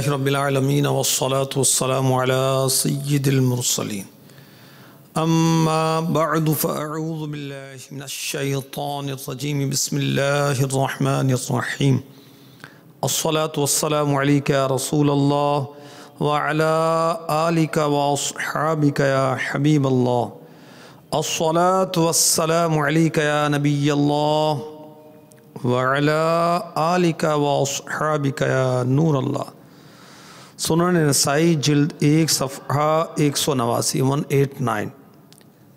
الحمدللہ رب العالمین والصلاة والسلام علی سید المرسلین اما بعد فاعوذ باللہ من الشیطان الرجیم بسم اللہ الرحمن الرحیم الصلاة والسلام علیک یا رسول اللہ وعلی آلک واصحابک یا حبیب اللہ الصلاة والسلام علیک یا نبی اللہ وعلی آلک واصحابک یا نور اللہ۔ سنن نسائی جلد 1 صفحہ 189 189۔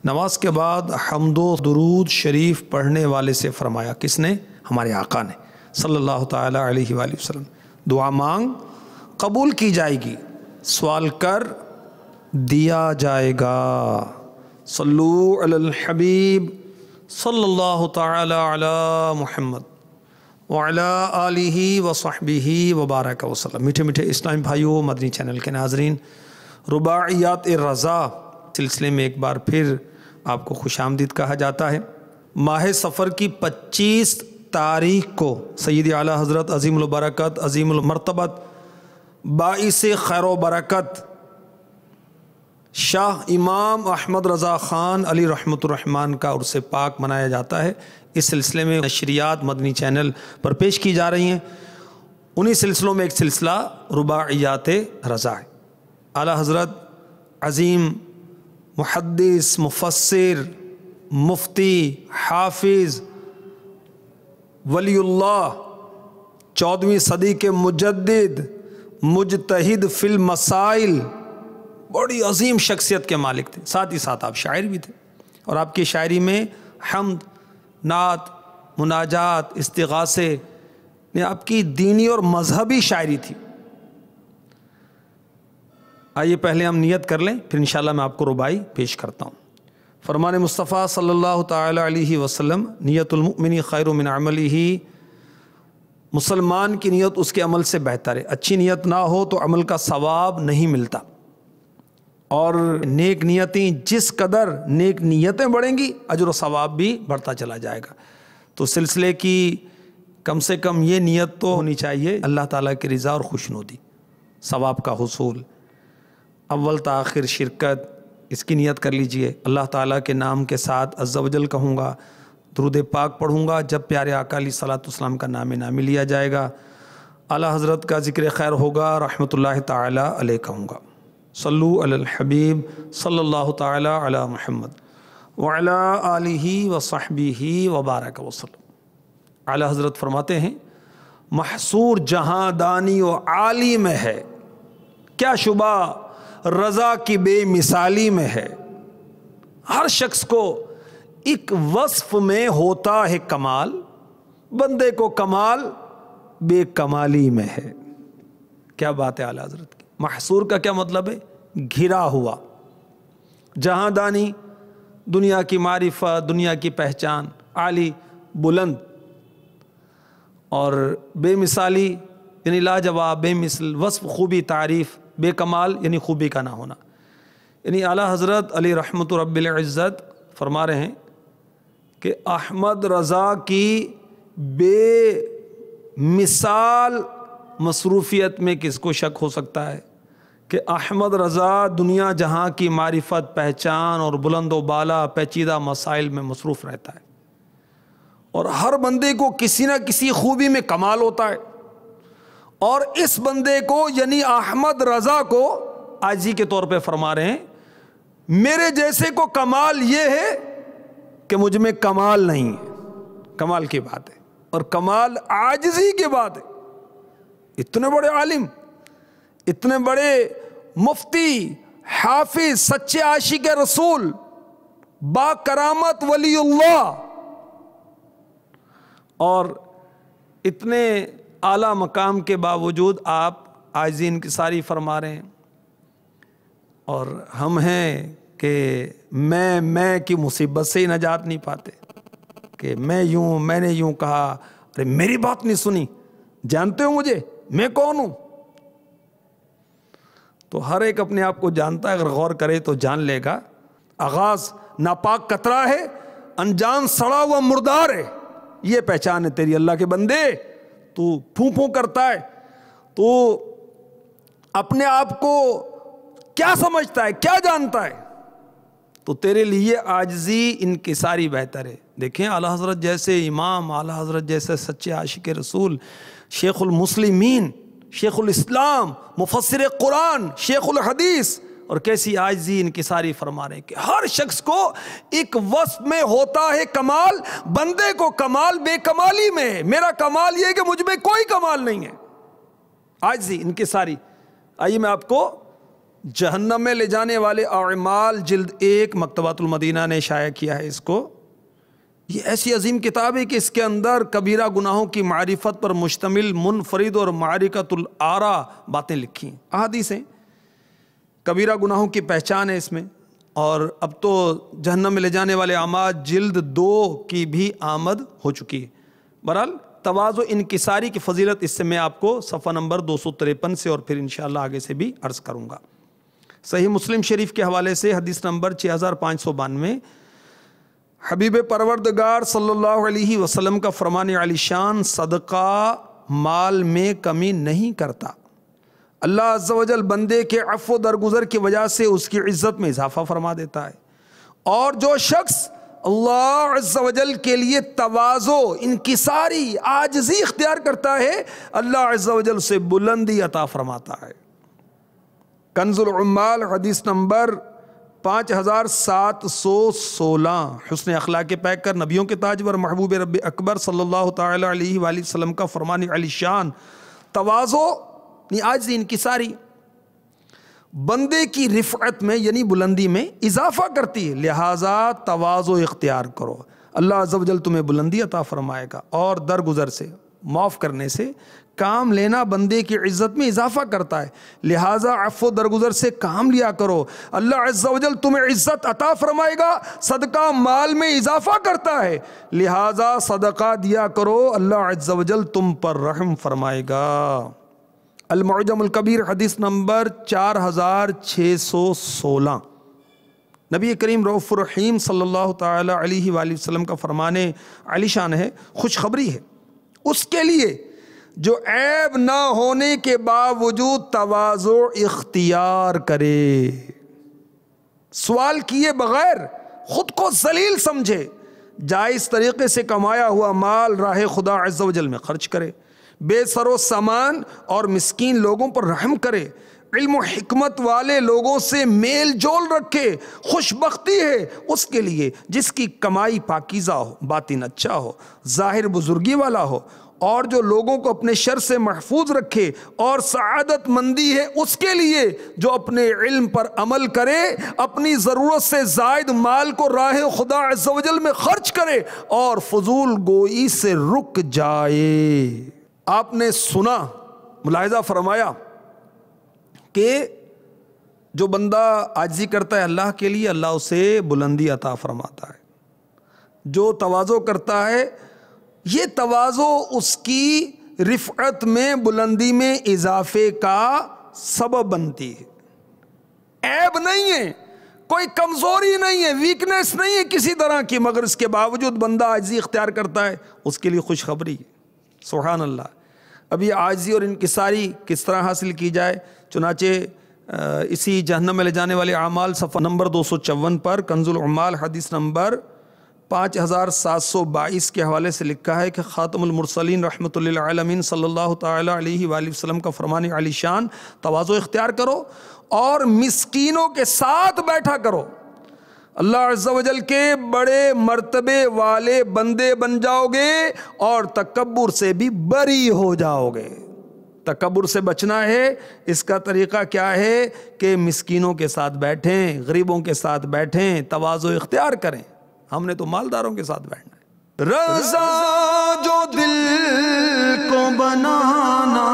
نماز کے بعد حمد و درود شریف پڑھنے والے سے فرمایا، کس نے؟ ہمارے آقا نے صلی اللہ تعالی علیہ وآلہ وسلم، دعا مانگ قبول کی جائے گی، سوال کر دیا جائے گا۔ صلو علی الحبیب صلی اللہ تعالی علی محمد وعلی آلہ وصحبہ وبارک وسلم۔ میٹھے میٹھے اسلامی بھائیوں، مدنی چینل کے ناظرین، رباعیات رضا سلسلے میں ایک بار پھر آپ کو خوش آمدید کہا جاتا ہے۔ ماہ صفر کی 25 تاریخ کو سید اعلیٰ حضرت عظیم البرکت عظیم المرتبت باعث خیر و برکت شاہ امام احمد رضا خان علی رحمۃ الرحمن کا عرس پاک منایا جاتا ہے۔ اس سلسلے میں نشریات مدنی چینل پر پیش کی جا رہی ہیں، انہی سلسلوں میں ایک سلسلہ رباعیات رضا ہے۔ اعلیٰ حضرت عظیم محدث، مفسر، مفتی، حافظ، ولی اللہ، 14ویں صدی کے مجدد، مجتہد فی المسائل، بڑی عظیم شخصیت کے مالک تھے، ساتھ ہی ساتھ آپ شاعر بھی تھے، اور آپ کی شاعری میں حمد، نعت، مناجات، استغاثے، یہ آپ کی دینی اور مذہبی شاعری تھی۔ آئیے پہلے ہم نیت کر لیں، پھر انشاءاللہ میں آپ کو ربائی پیش کرتا ہوں۔ فرمان مصطفیٰ صلی اللہ تعالی علیہ وسلم، نیت المؤمن خیر من عملہ، مسلمان کی نیت اس کے عمل سے بہتر ہے۔ اچھی نیت نہ ہو تو عمل کا ثواب نہیں ملتا، اور نیک نیتیں جس قدر نیک نیتیں بڑھیں گی اجر و ثواب بھی بڑھتا چلا جائے گا۔ تو سلسلے کی کم سے کم یہ نیت تو ہونی چاہیے، اللہ تعالیٰ کی رضا اور خوشنودی، ثواب کا حصول، اول تا آخر شرکت، اس کی نیت کر لیجئے۔ اللہ تعالیٰ کے نام کے ساتھ عز و جل کہوں گا، درود پاک پڑھوں گا، جب پیارے آقا علیہ الصلوۃ والسلام کا نام نامی لیا جائے گا، اعلیٰ حضرت کا ذکر خیر ہوگا، رحمۃ اللہ تعالیٰ علیہ کہوں گا۔ صلو علی الحبیب صلی اللہ تعالی علی محمد وعلی آلہ وصحبہ وبارک وسلم۔ اعلیٰ حضرت فرماتے ہیں، محصور جہاں دانی و عالی میں ہے، کیا شبہ رضا کی بے مثالی میں ہے۔ ہر شخص کو ایک وصف میں ہوتا ہے کمال، بندے کو کمال بے کمالی میں ہے۔ کیا بات ہے اعلیٰ حضرت کی۔ محصور کا کیا مطلب ہے؟ گھرا ہوا۔ جہاں دانی، دنیا کی معرفت، دنیا کی پہچان، عالی، بلند، اور بے مثالی یعنی لاجواب، بے مثل، وصف، خوبی، تعریف، بے کمال یعنی خوبی کا نہ ہونا۔ یعنی اعلیٰ حضرت علی رحمت رب العزت فرما رہے ہیں کہ احمد رضا کی بے مثال مصروفیت میں کس کو شک ہو سکتا ہے کہ احمد رضا دنیا جہاں کی معرفت، پہچان اور بلند و بالا پیچیدہ مسائل میں مصروف رہتا ہے، اور ہر بندے کو کسی نہ کسی خوبی میں کمال ہوتا ہے، اور اس بندے کو یعنی احمد رضا کو عاجزی کے طور پہ فرما رہے ہیں، میرے جیسے کو کمال یہ ہے کہ مجھ میں کمال نہیں ہے۔ کمال کی بات ہے، اور کمال عاجزی کی بات ہے۔ اتنے بڑے عالم، اتنے بڑے مفتی، حافظ، سچے عاشق رسول، با کرامت ولی اللہ، اور اتنے اعلیٰ مقام کے باوجود آپ عاجزی انکساری فرما رہے ہیں، اور ہم ہیں کہ میں کی مصیبت سے ہی نجات نہیں پاتے کہ میں نے یوں کہا، ارے میری بات نہیں سنی، جانتے ہو مجھے، میں کون ہوں؟ تو ہر ایک اپنے آپ کو جانتا ہے، اگر غور کرے تو جان لے گا۔ آغاز ناپاک قطرہ ہے، انجام سڑا ہوا مردار ہے، یہ پہچان ہے تیری اللہ کے بندے۔ تو پھوں پھوں کرتا ہے، تو اپنے آپ کو کیا سمجھتا ہے، کیا جانتا ہے، تو تیرے لیے عاجزی انکساری بہتر ہے۔ دیکھیں اعلیٰ حضرت جیسے امام، اعلیٰ حضرت جیسے سچے عاشق رسول، شیخ المسلمین، شیخ الاسلام، مفسر قرآن، شیخ الحدیث، اور کیسی عاجزی انکساری فرما رہے ہیں کہ ہر شخص کو ایک وصف میں ہوتا ہے کمال، بندے کو کمال بے کمالی میں ہے، میرا کمال یہ ہے کہ مجھ میں کوئی کمال نہیں ہے۔ عاجزی انکساری۔ آئیے میں آپ کو جہنم میں لے جانے والے اعمال جلد 1 مکتبۃ المدینہ نے شائع کیا ہے اس کو۔ یہ ایسی عظیم کتاب ہے کہ اس کے اندر کبیرہ گناہوں کی معرفت پر مشتمل منفرد اور معرکۃ الآراء باتیں لکھی ہیں، احادیث ہیں، کبیرہ گناہوں کی پہچان ہے اس میں۔ اور اب تو جہنم میں لے جانے والے اعمال جلد 2 کی بھی آمد ہو چکی ہے۔ بہرحال تواضع انکساری کی فضیلت اس سے میں آپ کو صفحہ نمبر 253 سے اور پھر انشاءاللہ آگے سے بھی عرض کروں گا۔ صحیح مسلم شریف کے حوالے سے حدیث نمبر 6592، حبیب پروردگار صلی اللہ علیہ وسلم کا فرمان علی شان، صدقہ مال میں کمی نہیں کرتا، اللہ عز و جل بندے کے عفو درگزر کی وجہ سے اس کی عزت میں اضافہ فرما دیتا ہے، اور جو شخص اللہ عز و جل کے لیے تواضع انکساری عاجزی اختیار کرتا ہے، اللہ عز و جل اسے بلندی عطا فرماتا ہے۔ کنز العمال حدیث نمبر 5716، حسن اخلاق کے پیکر، نبیوں کے تاجور، محبوب رب اکبر صلی اللہ تعالی علیہ وآلہ وسلم کا فرمان علی شان، تواضع عاجزی انکساری بندے کی رفعت میں یعنی بلندی میں اضافہ کرتی ہے، لہٰذا تواضع اختیار کرو، اللہ عز و جل تمہیں بلندی عطا فرمائے گا۔ اور درگزر سے، معاف کرنے سے کام لینا بندے کی عزت میں اضافہ کرتا ہے، لہٰذا عفو درگزر سے کام لیا کرو، اللہ عز و جل تمہیں عزت عطا فرمائے گا۔ صدقہ مال میں اضافہ کرتا ہے، لہٰذا صدقہ دیا کرو، اللہ عز و جل تم پر رحم فرمائے گا۔ المعجم الکبیر حدیث نمبر 4616، نبی کریم رؤوف الرحیم صلی اللہ تعالی علیہ وآلہ وسلم کا فرمان علی شان ہے، خوشخبری ہے اس کے لیے جو عیب نہ ہونے کے باوجود تواضع اختیار کرے، سوال کیے بغیر خود کو ذلیل سمجھے، جائز طریقے سے کمایا ہوا مال راہ خدا عز و جل میں خرچ کرے، بے سر و سامان اور مسکین لوگوں پر رحم کرے، علم و حکمت والے لوگوں سے میل جول رکھے۔ خوش بختی ہے اس کے لیے جس کی کمائی پاکیزہ ہو، باطن اچھا ہو، ظاہر بزرگی والا ہو، اور جو لوگوں کو اپنے شر سے محفوظ رکھے، اور سعادت مندی ہے اس کے لیے جو اپنے علم پر عمل کرے، اپنی ضرورت سے زائد مال کو راہ خدا عز و جل میں خرچ کرے، اور فضول گوئی سے رک جائے۔ آپ نے سنا، ملاحظہ فرمایا کہ جو بندہ عاجزی کرتا ہے اللہ کے لیے، اللہ اسے بلندی عطا فرماتا ہے۔ جو تواضع کرتا ہے، یہ تواضع اس کی رفعت میں، بلندی میں اضافے کا سبب بنتی ہے۔ عیب نہیں ہے، کوئی کمزوری نہیں ہے، ویکنس نہیں ہے کسی طرح کی، مگر اس کے باوجود بندہ عاجزی اختیار کرتا ہے، اس کے لیے خوشخبری ہے۔ سبحان اللہ۔ اب یہ عاجزی اور انکساری کس طرح حاصل کی جائے؟ چنانچہ اسی جہنم میں لے جانے والے اعمال صفحہ نمبر 254 پر کنز العمال حدیث نمبر 5722 کے حوالے سے لکھا ہے کہ خاتم المرسلین رحمۃ للعالمین صلی اللہ تعالی علیہ وآلہ وسلم کا فرمان علی شان، تواضع اختیار کرو اور مسکینوں کے ساتھ بیٹھا کرو، اللہ عز و جل کے بڑے مرتبے والے بندے بن جاؤ گے، اور تکبر سے بھی بری ہو جاؤ گے۔ تکبر سے بچنا ہے، اس کا طریقہ کیا ہے کہ مسکینوں کے ساتھ بیٹھیں، غریبوں کے ساتھ بیٹھیں، تواضع اختیار کریں۔ ہم نے تو مالداروں کے ساتھ بیٹھنا ہے۔ رضا جو دل کو بنانا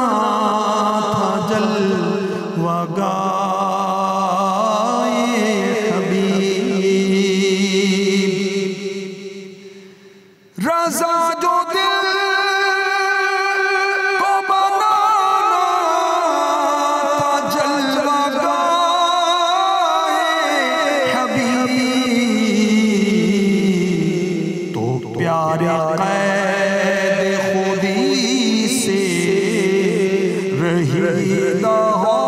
تھا جلوہ گائے حبیب، رضا جو دل کو بنانا تھا جلوہ گائے حبیب، تو پیارے قید خودی سے رہیدہ ہو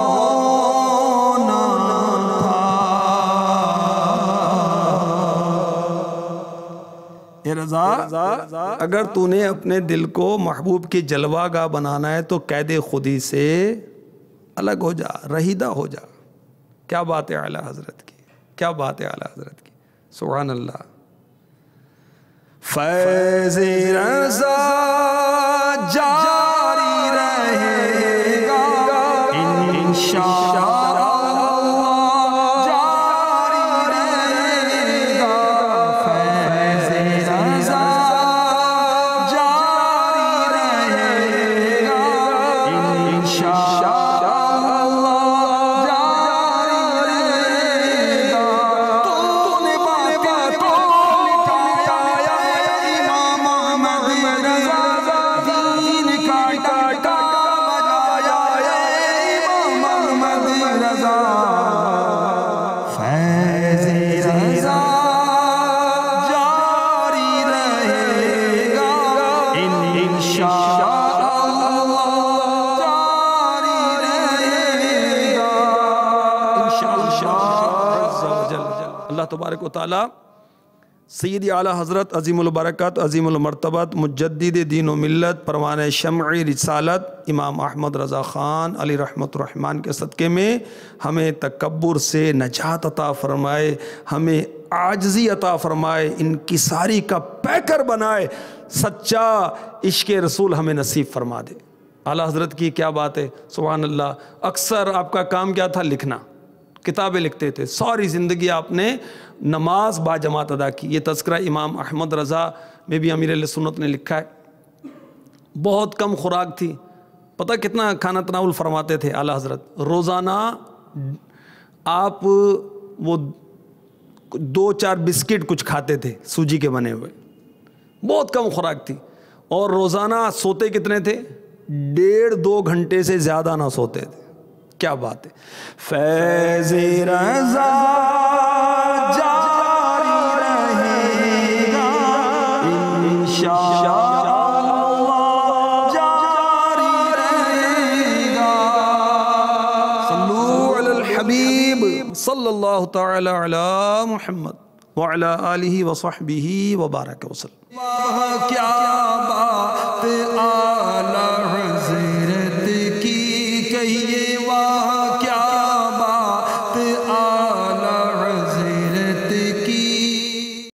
رضا اگر تو نے اپنے دل کو محبوب کی جلوہ گاہ بنانا ہے تو قید خودی سے الگ ہو جا، رہیدہ ہو جا۔ کیا بات ہے اعلیٰ حضرت کی، کیا بات ہے اعلیٰ حضرت کی، سبحان اللہ۔ فیض رضا جاری رہے گا انشاءاللہ، اللہ تبارک و تعالی سیدی اعلیٰ حضرت عظیم البرکت عظیم المرتبت مجدد دین و ملت پروان شمع رسالت امام احمد رضا خان علی رحمت الرحمن کے صدقے میں ہمیں تکبر سے نجات عطا فرمائے، ہمیں عاجزی عطا فرمائے، انکساری کا پیکر بنائے، سچا عشق رسول ہمیں نصیب فرما دے۔ اعلیٰ حضرت کی کیا بات ہے، سبحان اللہ۔ اکثر آپ کا کام کیا تھا؟ لکھنا، کتابیں لکھتے تھے، ساری زندگی آپ نے نماز با جماعت ادا کی۔ یہ تذکرہ امام احمد رضا میں بھی امیر اہل سنت نے لکھا ہے۔ بہت کم خوراک تھی، پتہ کتنا کھانا تناول فرماتے تھے اعلیٰ حضرت؟ روزانہ آپ وہ 2-4 بسکٹ کچھ کھاتے تھے سوجی کے بنے ہوئے، بہت کم خوراک تھی، اور روزانہ سوتے کتنے تھے؟ 1.5-2 گھنٹے سے زیادہ نہ سوتے تھے۔ کیا بات ہے۔ فیض رضا جاری رہے گا انشاءاللہ، جاری رہے گا۔ صلو علی الحبیب صلی اللہ تعالی علی محمد وعلی آلہ وصحبہ وبارک وسلم۔ کیا بات اعلیٰ